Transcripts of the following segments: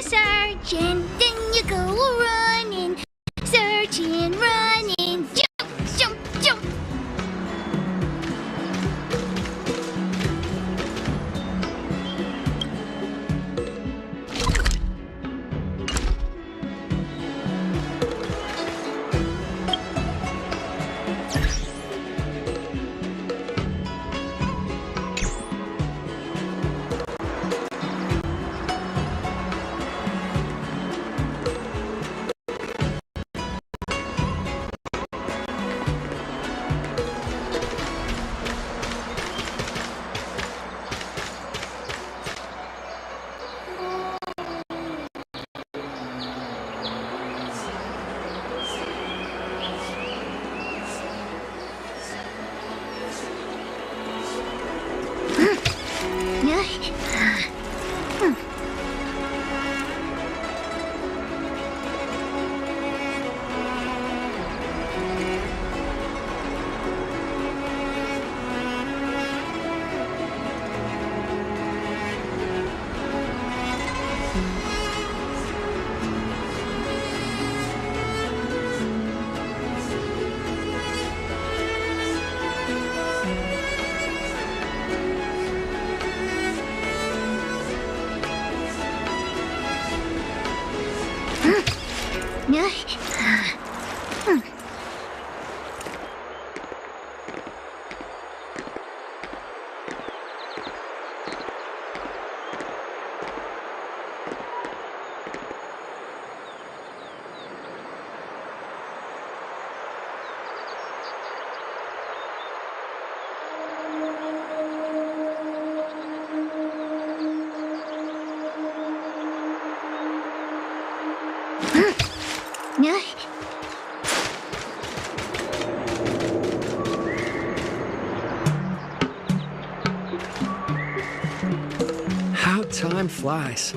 search and then you go running. Search and running. Jump, jump, jump. How time flies.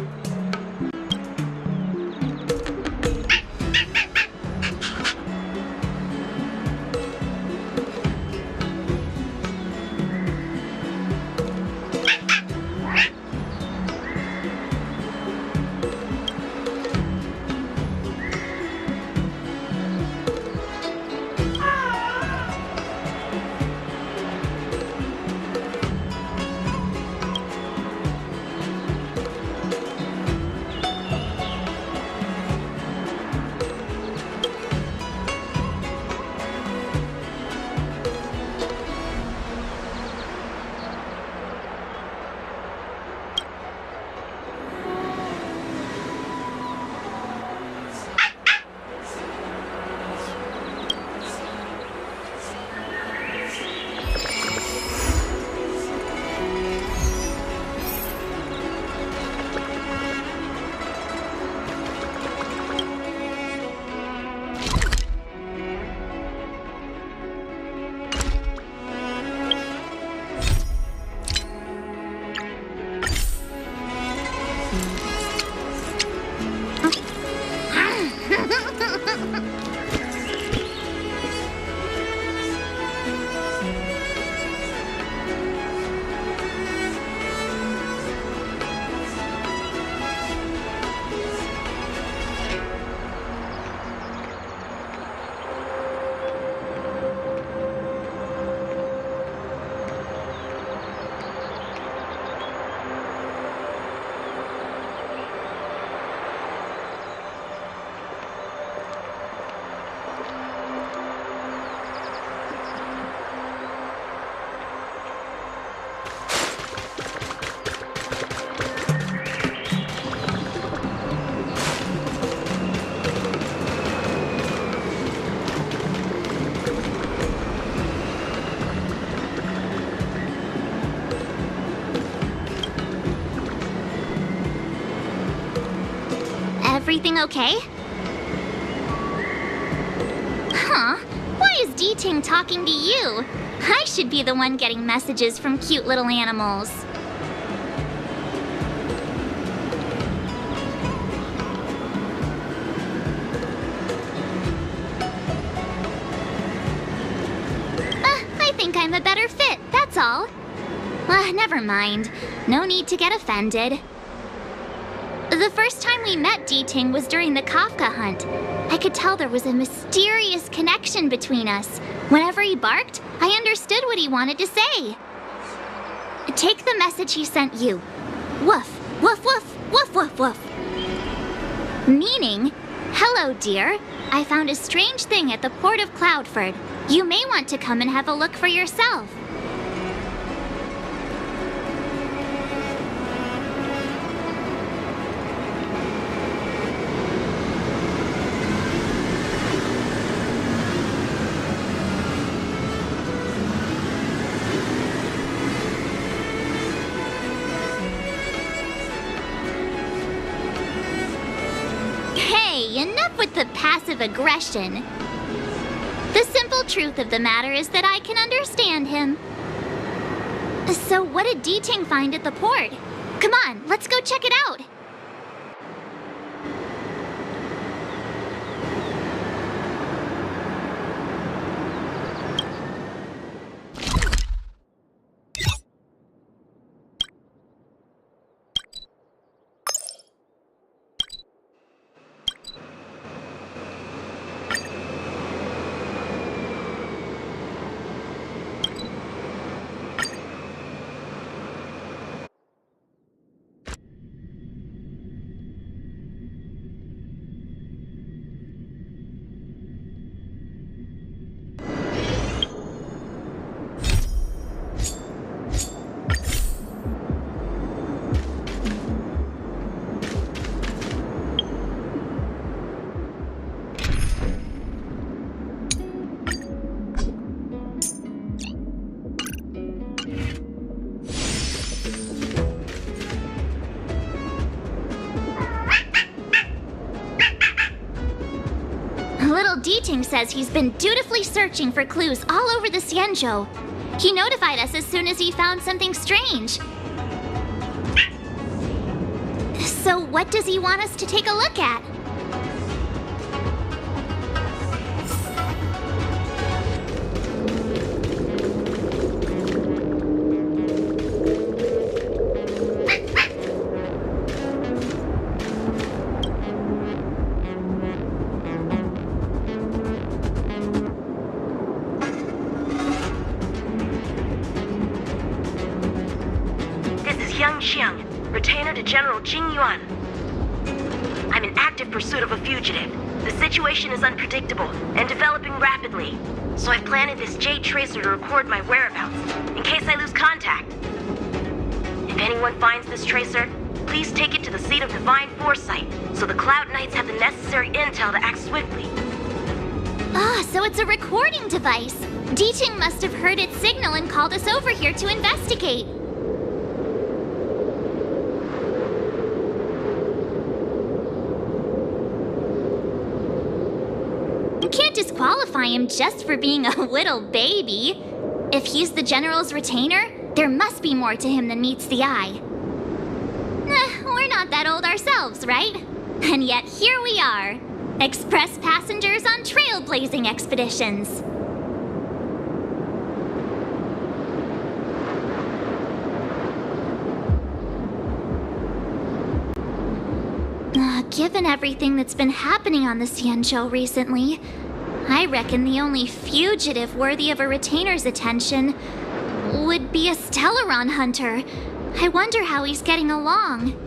Everything okay? Huh? Why is D-Ting talking to you? I should be the one getting messages from cute little animals. I think I'm a better fit, that's all. Never mind. No need to get offended. The first time we met D-Ting was during the Kafka hunt. I could tell there was a mysterious connection between us. Whenever he barked, I understood what he wanted to say. Take the message he sent you. Woof, woof, woof, woof, woof, woof. Meaning, hello, dear. I found a strange thing at the port of Cloudford. You may want to come and have a look for yourself. Enough with the passive aggression. The simple truth of the matter is that I can understand him. So what did D-Ting find at the port? Come on, let's go check it out. Little D-Ting says he's been dutifully searching for clues all over the Xianzhou. He notified us as soon as he found something strange. So what does he want us to take a look at? Retainer to General Jing Yuan. I'm in active pursuit of a fugitive. The situation is unpredictable and developing rapidly, so I've planted this Jade Tracer to record my whereabouts, in case I lose contact. If anyone finds this tracer, please take it to the seat of Divine Foresight, so the Cloud Knights have the necessary intel to act swiftly. So it's a recording device. D-Ting must have heard its signal and called us over here to investigate. Can't disqualify him just for being a little baby. If he's the General's retainer, there must be more to him than meets the eye. We're not that old ourselves, right? And yet here we are, express passengers on trailblazing expeditions. Given everything that's been happening on the Xianzhou recently, I reckon the only fugitive worthy of a retainer's attention would be a Stellaron hunter. I wonder how he's getting along.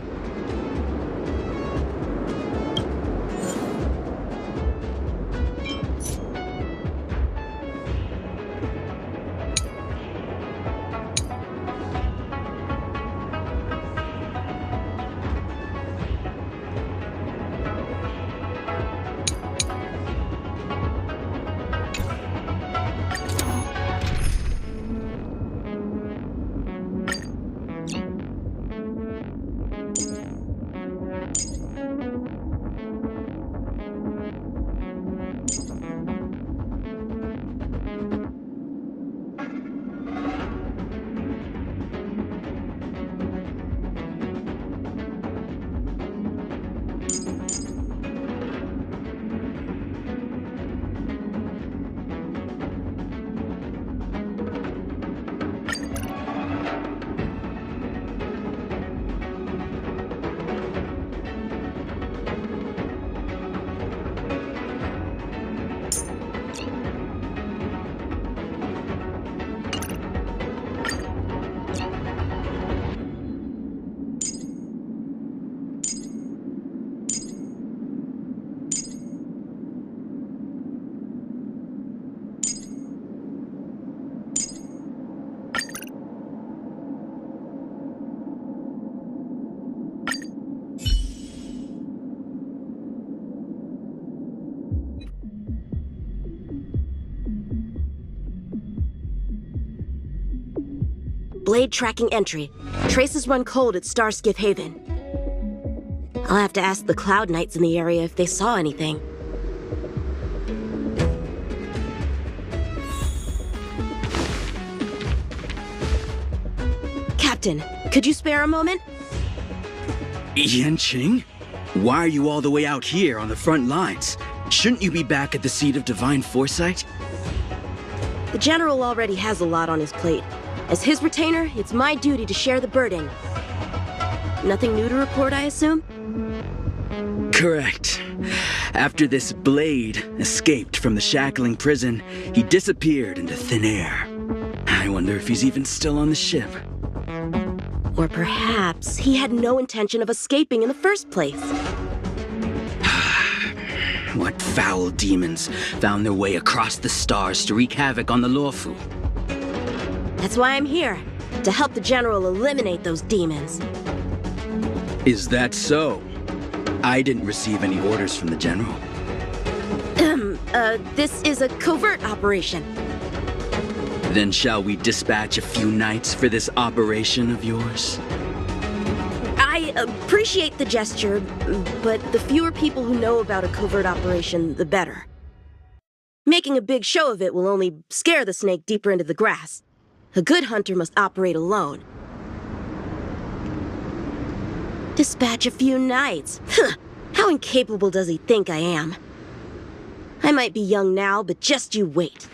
blade tracking entry. Traces run cold at Starskiff Haven. I'll have to ask the Cloud Knights in the area if they saw anything. Captain, could you spare a moment? Yanqing? Why are you all the way out here on the front lines? Shouldn't you be back at the seat of divine foresight? The General already has a lot on his plate. As his retainer, it's my duty to share the burden. Nothing new to report, I assume? Correct. After this blade escaped from the shackling prison, he disappeared into thin air. I wonder if he's even still on the ship. Or perhaps he had no intention of escaping in the first place. What foul demons found their way across the stars to wreak havoc on the Luofu? That's why I'm here, to help the General eliminate those demons. Is that so? I didn't receive any orders from the General. This is a covert operation. Then shall we dispatch a few knights for this operation of yours? I appreciate the gesture, but the fewer people who know about a covert operation, the better. Making a big show of it will only scare the snake deeper into the grass. A good hunter must operate alone. Dispatch a few knights. How incapable does he think I am? I might be young now, but just you wait.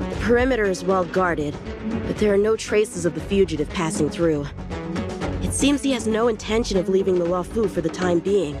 The perimeter is well guarded, but there are no traces of the fugitive passing through. It seems he has no intention of leaving the Luofu for the time being.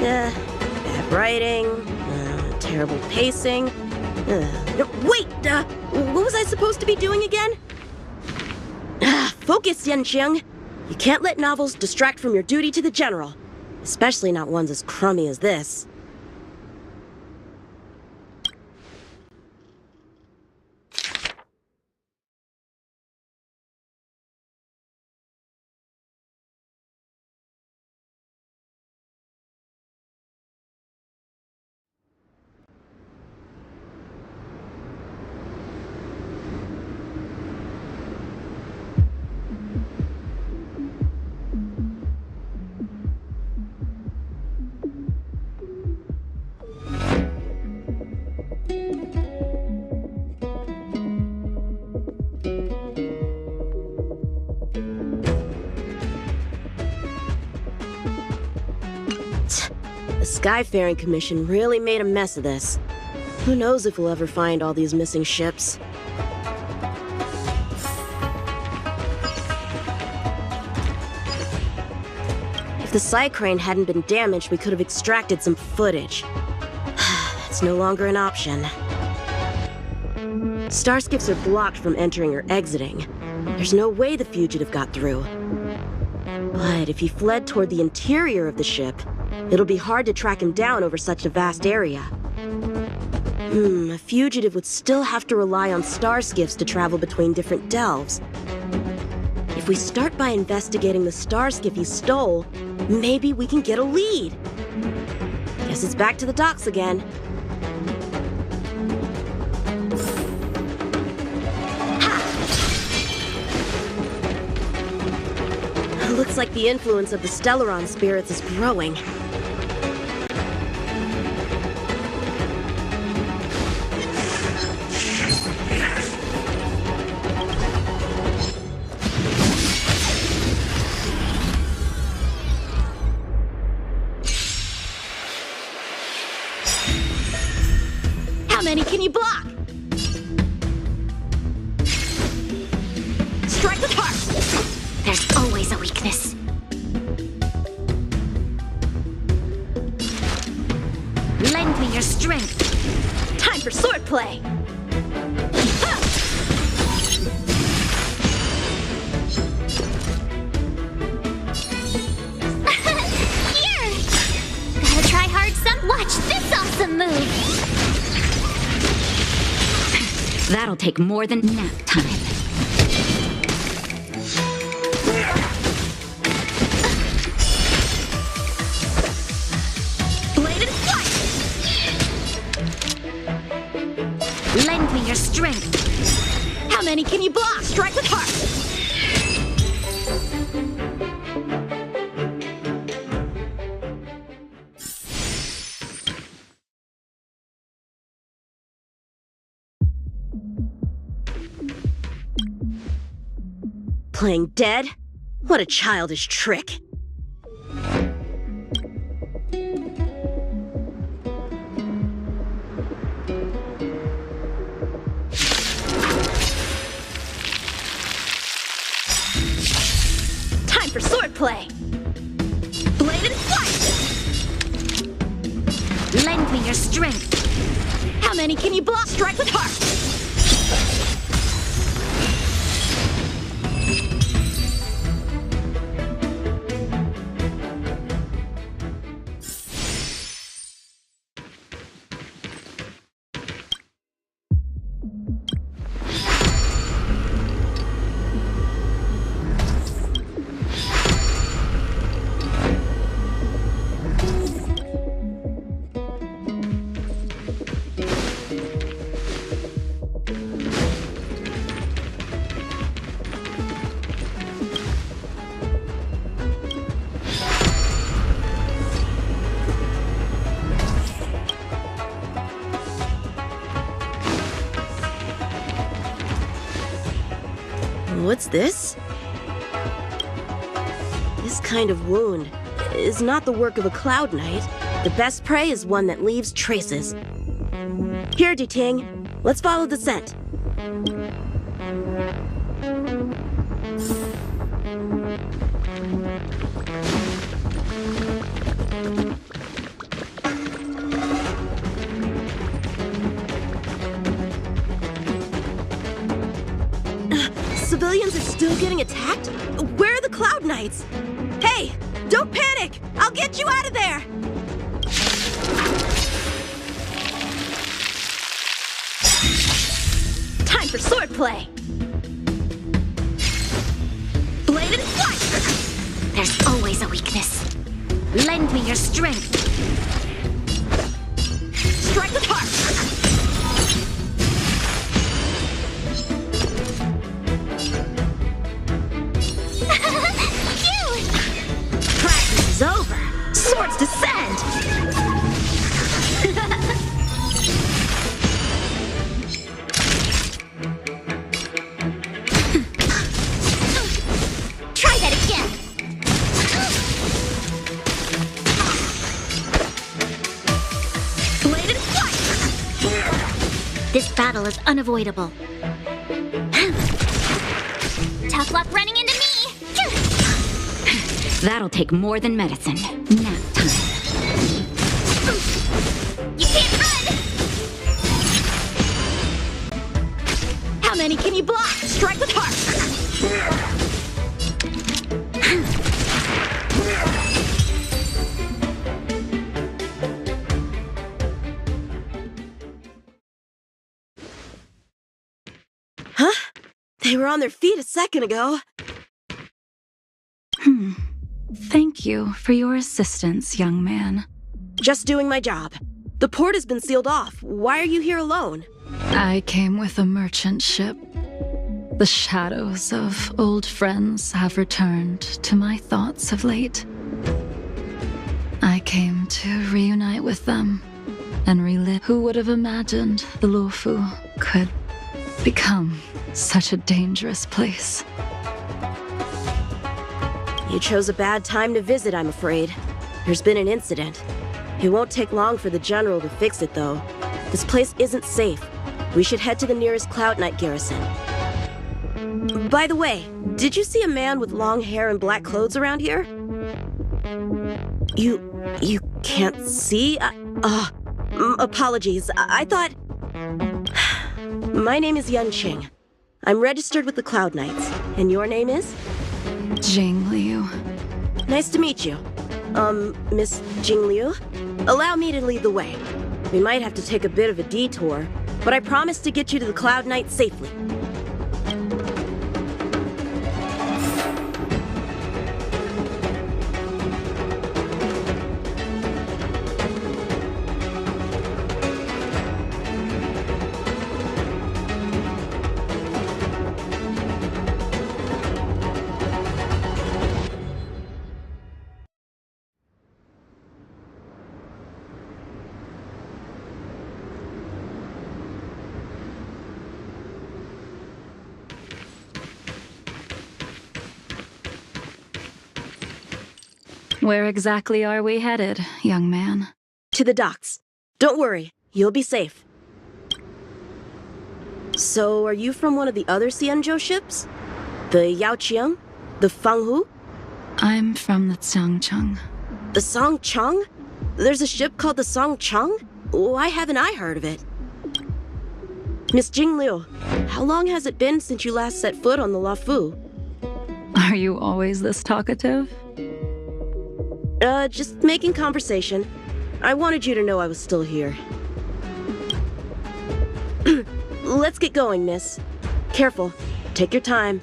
Bad writing, terrible pacing. Wait! What was I supposed to be doing again? Focus, Yanqing. You can't let novels distract from your duty to the General. Especially not ones as crummy as this. The Skyfaring Commission really made a mess of this. Who knows if we'll ever find all these missing ships. If the Psycrane hadn't been damaged, we could have extracted some footage. It's no longer an option. Starskips are blocked from entering or exiting. There's no way the fugitive got through. But if he fled toward the interior of the ship, it'll be hard to track him down over such a vast area. A fugitive would still have to rely on starskiffs to travel between different delves. If we start by investigating the starskiff he stole, maybe we can get a lead. Guess it's back to the docks again. Looks like the influence of the Stellaron spirits is growing. How many can you block? Strike with heart! There's always a weakness. Lend me your strength. Time for swordplay! Here! Gotta try hard some. Watch this awesome move! That'll take more than nap time. Lend me your strength. How many can you block? Strike with heart! Playing dead? What a childish trick. For swordplay! Bladed flight! Lend me your strength. How many can you block? Strike with heart! What's this? This kind of wound is not the work of a Cloud Knight. The best prey is one that leaves traces. Here, Diting. Let's follow the scent. Knights! Hey! Don't panic! I'll get you out of there! Time for swordplay! Bladed flight! There's always a weakness. Lend me your strength. Strike with heart! Practice is over! Swords descend! Try that again. Bladed flight! This battle is unavoidable. Tough luck running into me. That'll take more than medicine. Nap time. You can't run. How many can you block? Strike with heart! Huh? They were on their feet a second ago. Thank you for your assistance, young man. Just doing my job. The port has been sealed off. Why are you here alone? I came with a merchant ship. The shadows of old friends have returned to my thoughts of late. I came to reunite with them and relive. Who would have imagined the Luofu could become such a dangerous place? You chose a bad time to visit, I'm afraid. There's been an incident. It won't take long for the General to fix it, though. This place isn't safe. We should head to the nearest Cloud Knight garrison. By the way, did you see a man with long hair and black clothes around here? You can't see? Apologies. I thought... My name is Yun Qing. I'm registered with the Cloud Knights. And your name is? Jing Liu. Nice to meet you. Miss Jing Liu? Allow me to lead the way. We might have to take a bit of a detour, but I promise to get you to the Cloud Knight safely. Where exactly are we headed, young man? To the docks. Don't worry, you'll be safe. So, are you from one of the other Xianzhou ships? The Yaoqiang? The Fanghu? I'm from the Xiangcheng. The Songcheng? There's a ship called the Songcheng? Why haven't I heard of it? Miss Jing Liu, how long has it been since you last set foot on the Luofu? Are you always this talkative? Just making conversation. I wanted you to know I was still here. Let's get going, miss. Careful. Take your time.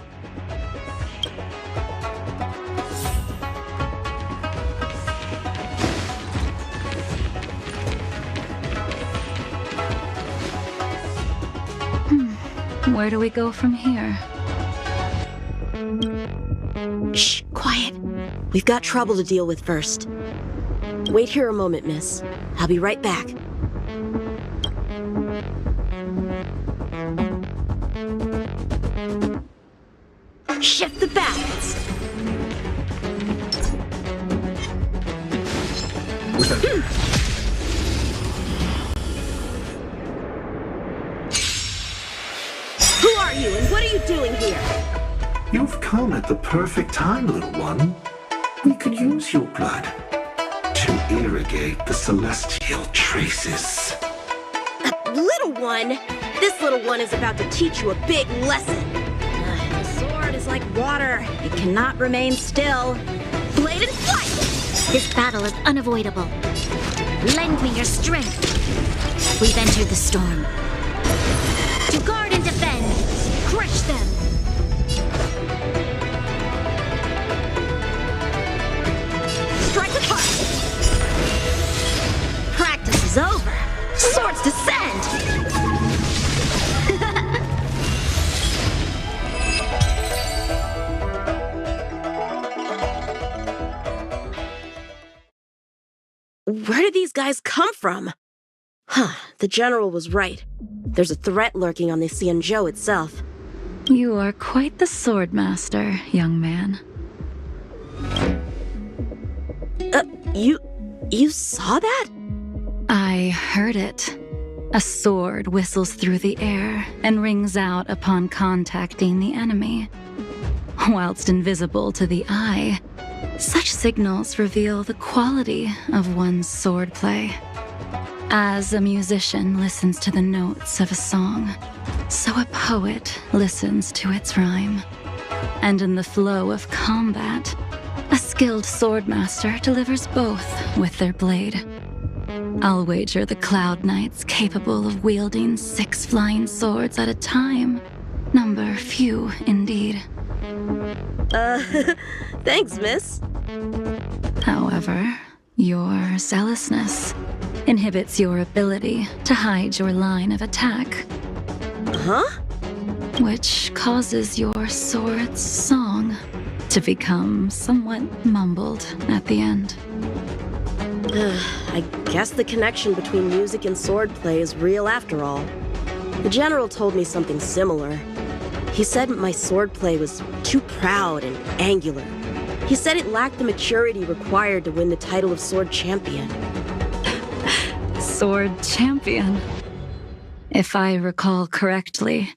Where do we go from here? Shh, quiet. We've got trouble to deal with first. Wait here a moment, miss. I'll be right back. Shift the balance. Who are you and what are you doing here? You've come at the perfect time, little one. We could use your blood to irrigate the celestial traces. Little one? This little one is about to teach you a big lesson. The sword is is like water. It cannot remain still. Blade and flight! This battle is unavoidable. Lend me your strength. We've entered the storm. To guard and defend! Crush them! Strike apart! Practice is over. Swords descend! Where did these guys come from? The general was right. There's a threat lurking on the Xianzhou itself. You are quite the sword master, young man. You saw that? I heard it. A sword whistles through the air and rings out upon contacting the enemy. Whilst invisible to the eye, such signals reveal the quality of one's swordplay. As a musician listens to the notes of a song, so a poet listens to its rhyme. And in the flow of combat, a skilled swordmaster delivers both with their blade. I'll wager the Cloud Knights capable of wielding 6 flying swords at a time. Number few indeed. Thanks, miss. However, your zealousness inhibits your ability to hide your line of attack. Huh? Which causes your sword's song to become somewhat mumbled at the end. I guess the connection between music and swordplay is real after all. The general told me something similar. He said my swordplay was too proud and angular. He said it lacked the maturity required to win the title of Sword Champion. Sword Champion. If I recall correctly,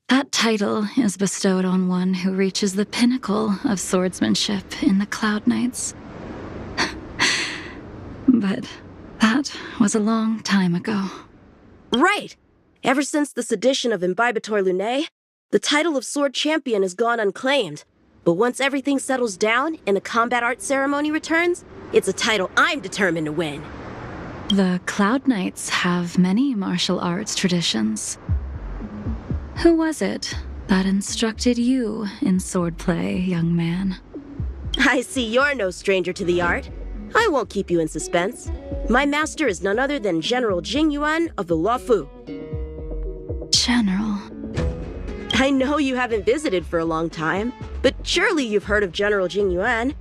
that title is bestowed on one who reaches the pinnacle of swordsmanship in the Cloud Knights. But that was a long time ago. Right! Ever since the sedition of Imbibitor Lunae, the title of Sword Champion has gone unclaimed. But once everything settles down and the combat art ceremony returns, it's a title I'm determined to win. The Cloud Knights have many martial arts traditions. Who was it that instructed you in swordplay, young man? I see you're no stranger to the art. I won't keep you in suspense. My master is none other than General Jingyuan of the Luofu. General. I know you haven't visited for a long time, but surely you've heard of General Jingyuan.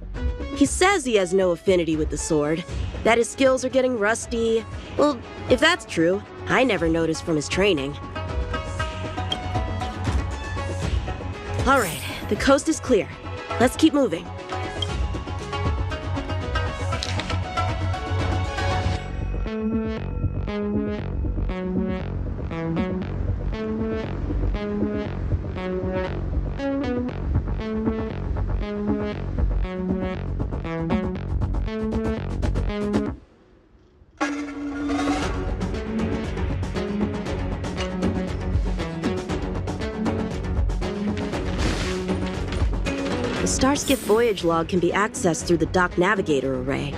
He says he has no affinity with the sword, that his skills are getting rusty. Well, if that's true, I never noticed from his training. All right, the coast is clear. Let's keep moving. The Starskip voyage log can be accessed through the dock navigator array.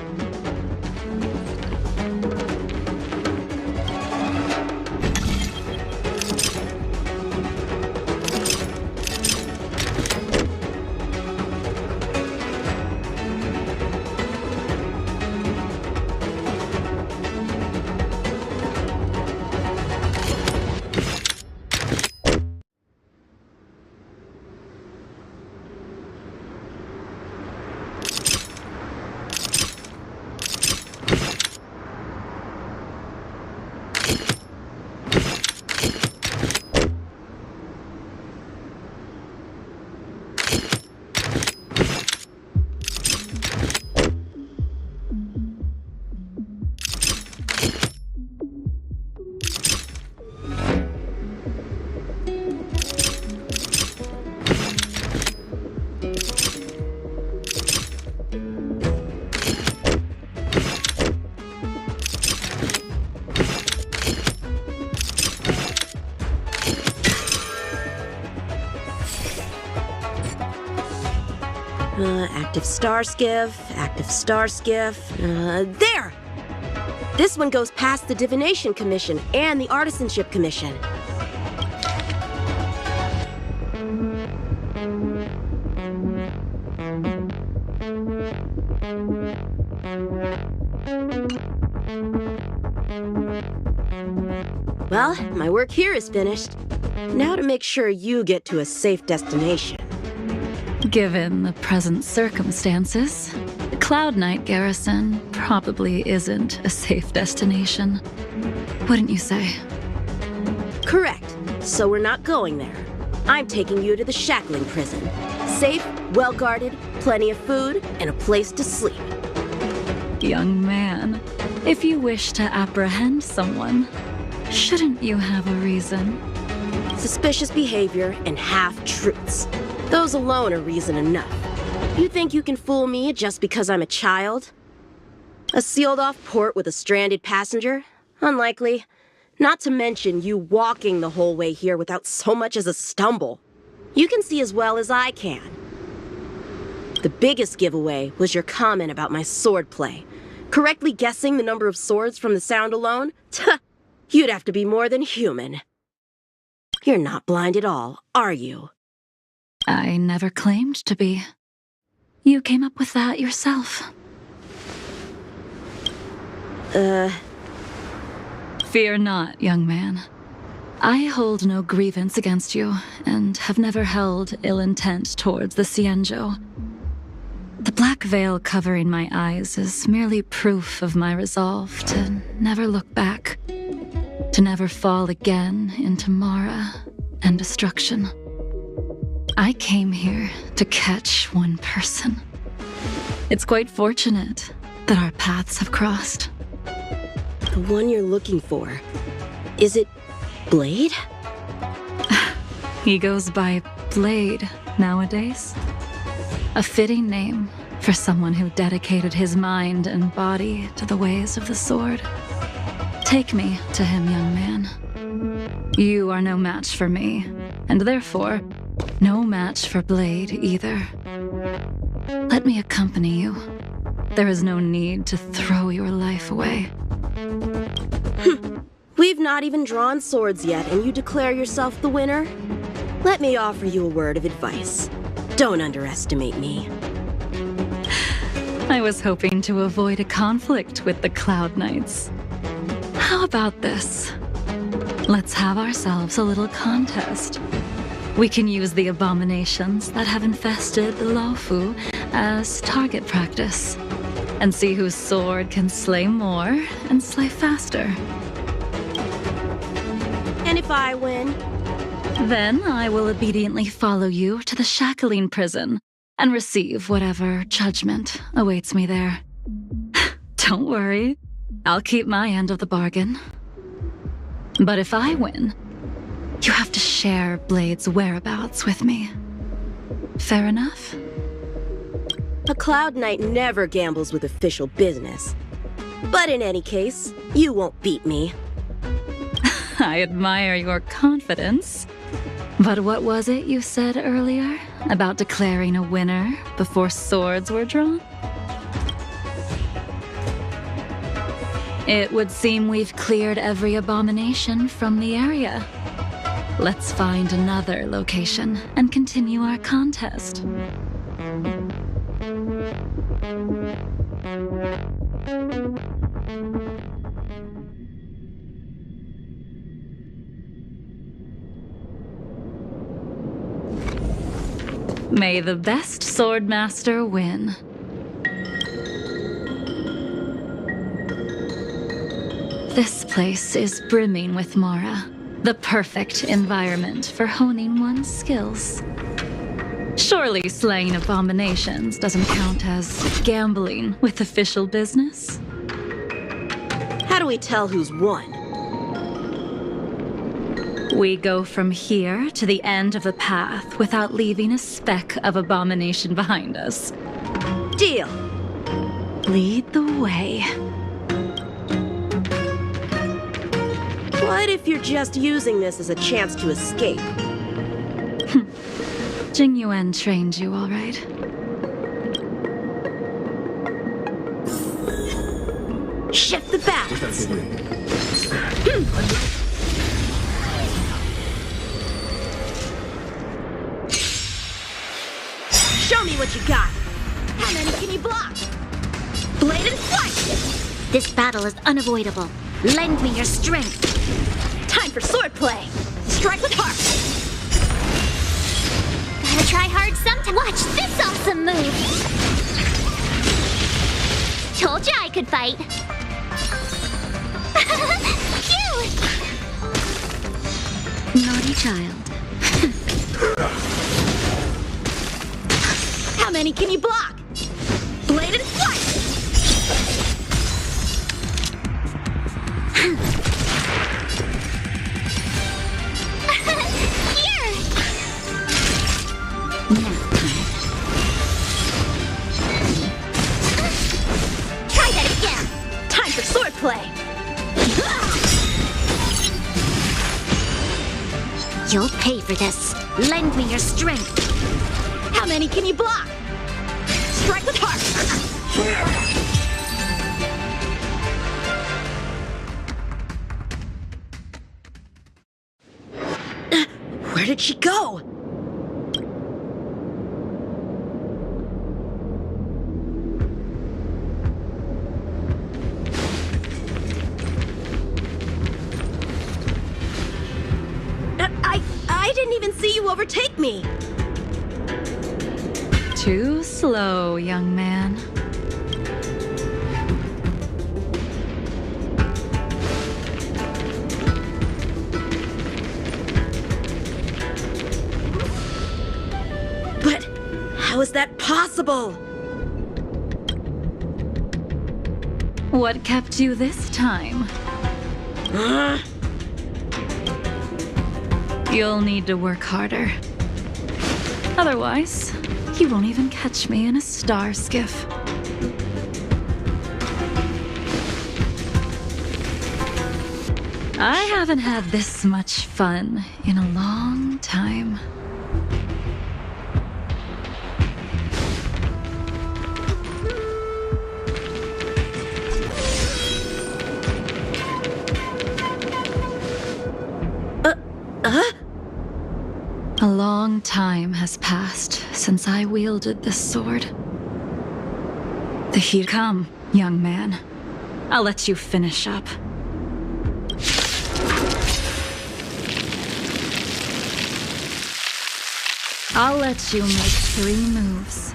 Active star skiff, active star skiff. There! This one goes past the Divination Commission and the Artisanship Commission. Well, my work here is finished. Now to make sure you get to a safe destination. Given the present circumstances, the Cloud Knight garrison probably isn't a safe destination. Wouldn't you say? Correct. So we're not going there. I'm taking you to the shackling prison. Safe, well-guarded, plenty of food, and a place to sleep. Young man, if you wish to apprehend someone, shouldn't you have a reason? Suspicious behavior and half-truths. Those alone are reason enough. You think you can fool me just because I'm a child? A sealed-off port with a stranded passenger? Unlikely. Not to mention you walking the whole way here without so much as a stumble. You can see as well as I can. The biggest giveaway was your comment about my swordplay. Correctly guessing the number of swords from the sound alone? Tuh, you'd have to be more than human. You're not blind at all, are you? I never claimed to be. You came up with that yourself. Fear not, young man. I hold no grievance against you, and have never held ill intent towards the Cienjo. The black veil covering my eyes is merely proof of my resolve to never look back, to never fall again into Mara and destruction. I came here to catch one person. It's quite fortunate that our paths have crossed. The one you're looking for. Is it Blade? He goes by Blade nowadays. A fitting name for someone who dedicated his mind and body to the ways of the sword. Take me to him, young man. You are no match for me, and therefore, no match for Blade either. Let me accompany you. There is no need to throw your life away. We've not even drawn swords yet, and you declare yourself the winner? Let me offer you a word of advice. Don't underestimate me. I was hoping to avoid a conflict with the Cloud Knights. How about this? Let's have ourselves a little contest. We can use the abominations that have infested the Lofu as target practice, and see whose sword can slay more and slay faster. And if I win? Then I will obediently follow you to the shackling prison and receive whatever judgment awaits me there. Don't worry, I'll keep my end of the bargain. But if I win, you have to share Blade's whereabouts with me. Fair enough? A Cloud Knight never gambles with official business. But in any case, you won't beat me. I admire your confidence. But what was it you said earlier about declaring a winner before swords were drawn? It would seem we've cleared every abomination from the area. Let's find another location and continue our contest. May the best swordmaster win. This place is brimming with Mara, the perfect environment for honing one's skills. Surely slaying abominations doesn't count as gambling with official business? How do we tell who's won? We go from here to the end of the path without leaving a speck of abomination behind us. Deal. Lead the way. What if you're just using this as a chance to escape? Jingyuan trained you, all right. Shift the balance. Show me what you got. How many can you block? Blade and flight! This battle is unavoidable. Lend me your strength. Time for swordplay. Strike with heart. Gotta try hard sometime. Watch this awesome move. Told ya I could fight. Cute! Naughty child. How many can you block? Blade and flight! Here! Try that again! Time for swordplay. You'll pay for this. Lend me your strength. How many can you block? Strike with heart. Where did she go? I didn't even see you overtake me. Too slow, young man. But how is that possible? What kept you this time? You'll need to work harder. Otherwise, you won't even catch me in a star skiff. I haven't had this much fun in a long time. A long time has passed since I wielded this sword. The heat. Come, young man. I'll let you finish up. I'll let you make 3 moves.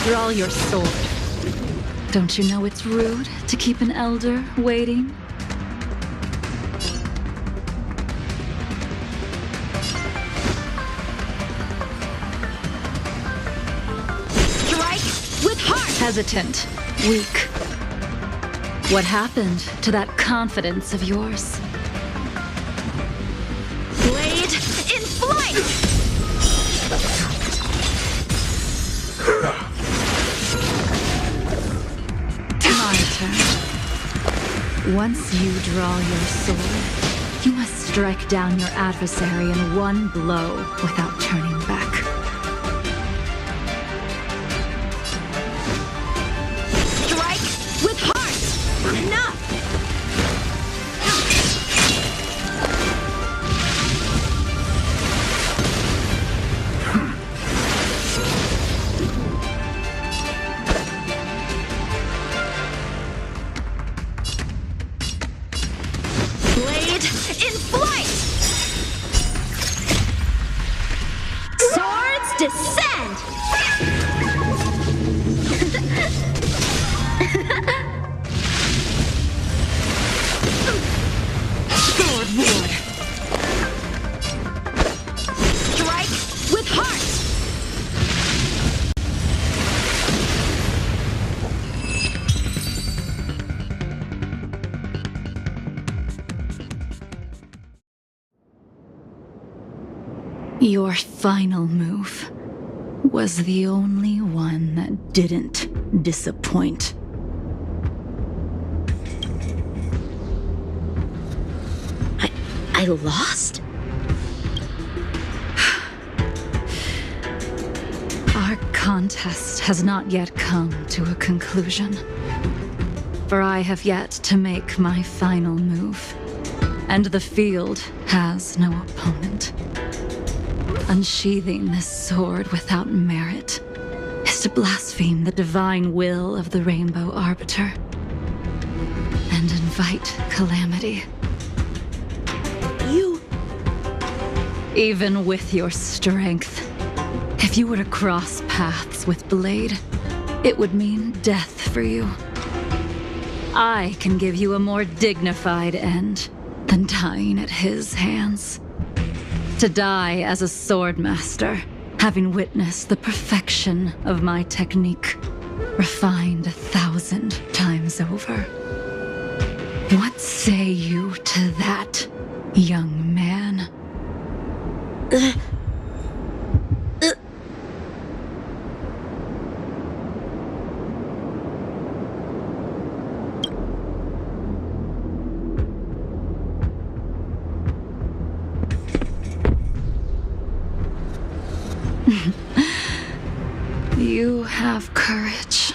Draw your sword. Don't you know it's rude to keep an elder waiting? Hesitant, weak. What happened to that confidence of yours? Blade in flight! My turn. Once you draw your sword, you must strike down your adversary in one blow without turning back. Enough! Blade in flight! Swords descend! Your final move was the only one that didn't disappoint. I lost? Our contest has not yet come to a conclusion. for I have yet to make my final move. And the field has no opponent. Unsheathing this sword without merit is to blaspheme the divine will of the Rainbow Arbiter and invite calamity. You... Even with your strength, if you were to cross paths with Blade, it would mean death for you. I can give you a more dignified end than dying at his hands. To die as a swordmaster, having witnessed the perfection of my technique, refined 1,000 times over. What say you to that, young man? You have courage.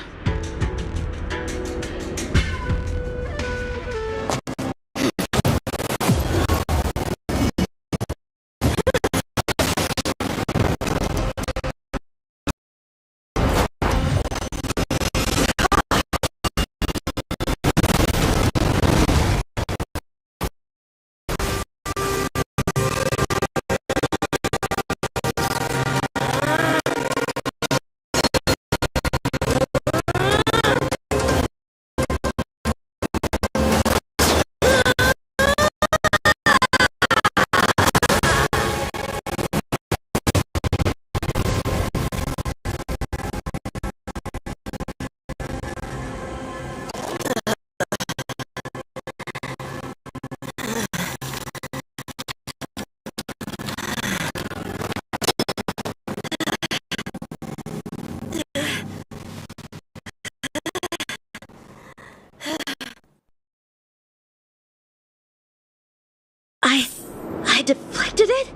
I deflected it?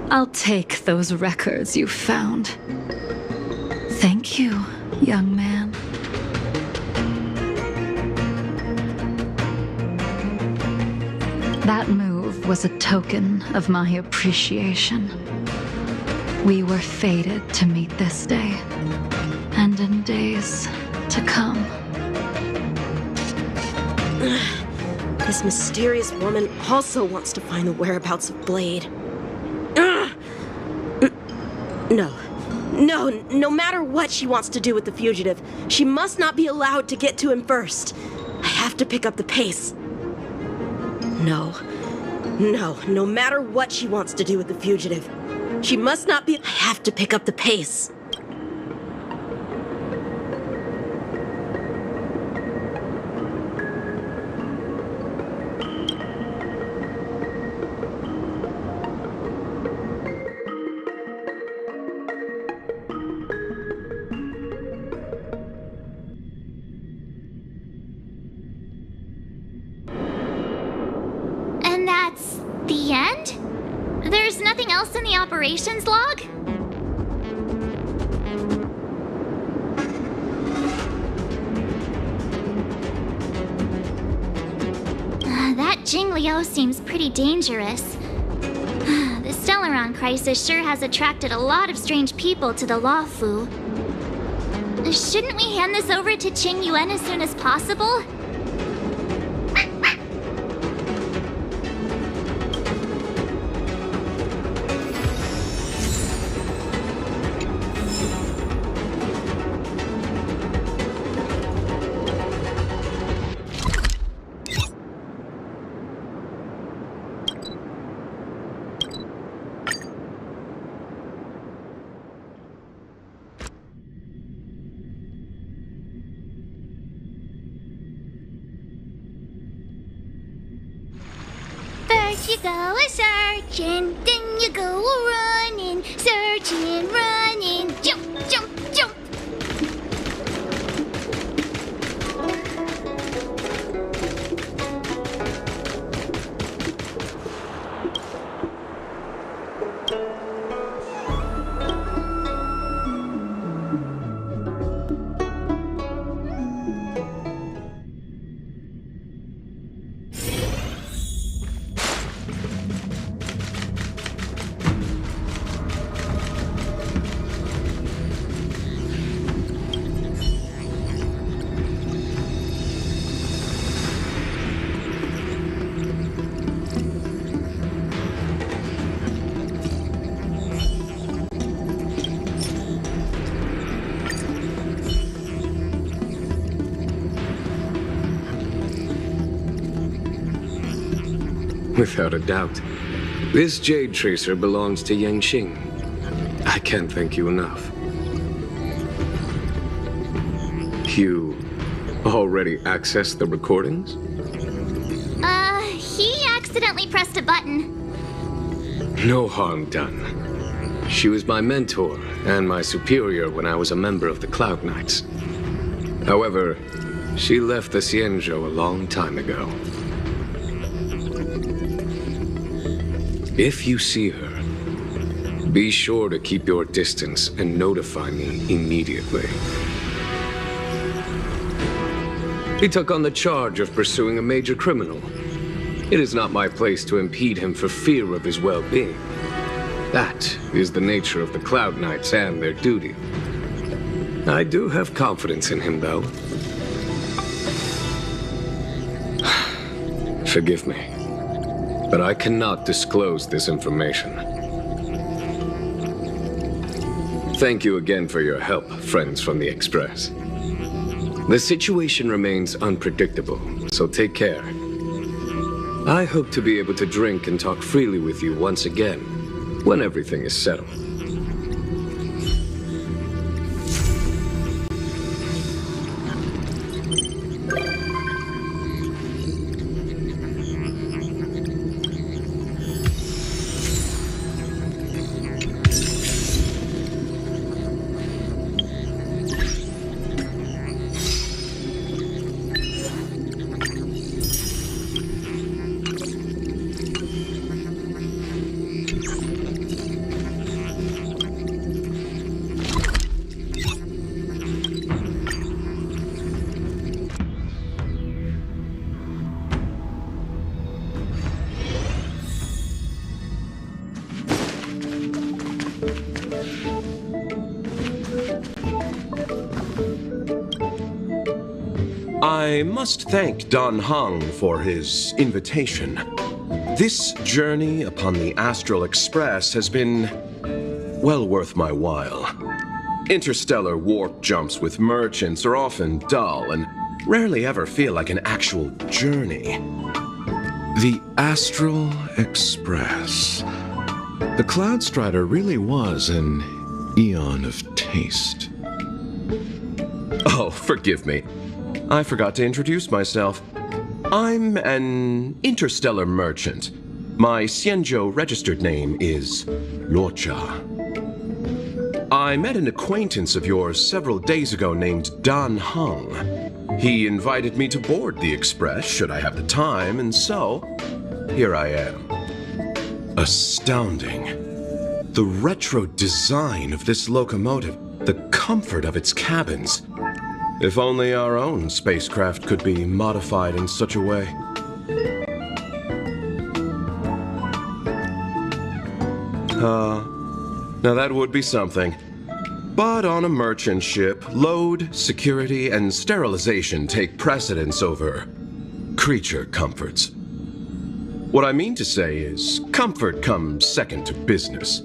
I'll take those records you found. Thank you, young man. That move was a token of my appreciation. We were fated to meet this day, and in days to come. This mysterious woman also wants to find the whereabouts of Blade. No matter what she wants to do with the fugitive, she must not be allowed to get to him first. I have to pick up the pace. No matter what she wants to do with the fugitive, she must not be... I have to pick up the pace. That's the end? There's nothing else in the operations log? That Jingliu seems pretty dangerous. The Stellaron crisis sure has attracted a lot of strange people to the Luofu. Shouldn't we hand this over to Qing Yuan as soon as possible? First you go a-searching, then you go a-running, searching, running, jump, jump, jump. Without a doubt. This jade tracer belongs to Yangqing. I can't thank you enough. You already accessed the recordings? He accidentally pressed a button. No harm done. She was my mentor and my superior when I was a member of the Cloud Knights. However, she left the Xianzhou a long time ago. If you see her, be sure to keep your distance and notify me immediately. He took on the charge of pursuing a major criminal. It is not my place to impede him for fear of his well-being. That is the nature of the Cloud Knights and their duty. I do have confidence in him, though. Forgive me, but I cannot disclose this information. Thank you again for your help, friends from the Express. The situation remains unpredictable, so take care. I hope to be able to drink and talk freely with you once again, when everything is settled. I must thank Don Hung for his invitation. This journey upon the Astral Express has been well worth my while. Interstellar warp jumps with merchants are often dull and rarely ever feel like an actual journey. The Astral Express. The Cloud Strider really was an eon of taste. Oh, forgive me. I forgot to introduce myself. I'm an interstellar merchant. My Xianzhou registered name is Luocha. I met an acquaintance of yours several days ago named Don Hung. He invited me to board the Express should I have the time, and so here I am. Astounding. The retro design of this locomotive, the comfort of its cabins. If only our own spacecraft could be modified in such a way. Now that would be something. But on a merchant ship, load, security, and sterilization take precedence over creature comforts. What I mean to say is, comfort comes second to business.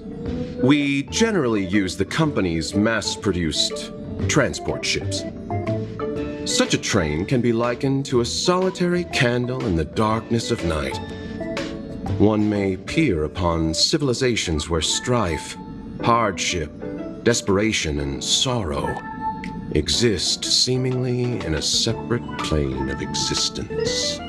We generally use the company's mass-produced transport ships. Such a train can be likened to a solitary candle in the darkness of night. One may peer upon civilizations where strife, hardship, desperation, and sorrow exist seemingly in a separate plane of existence.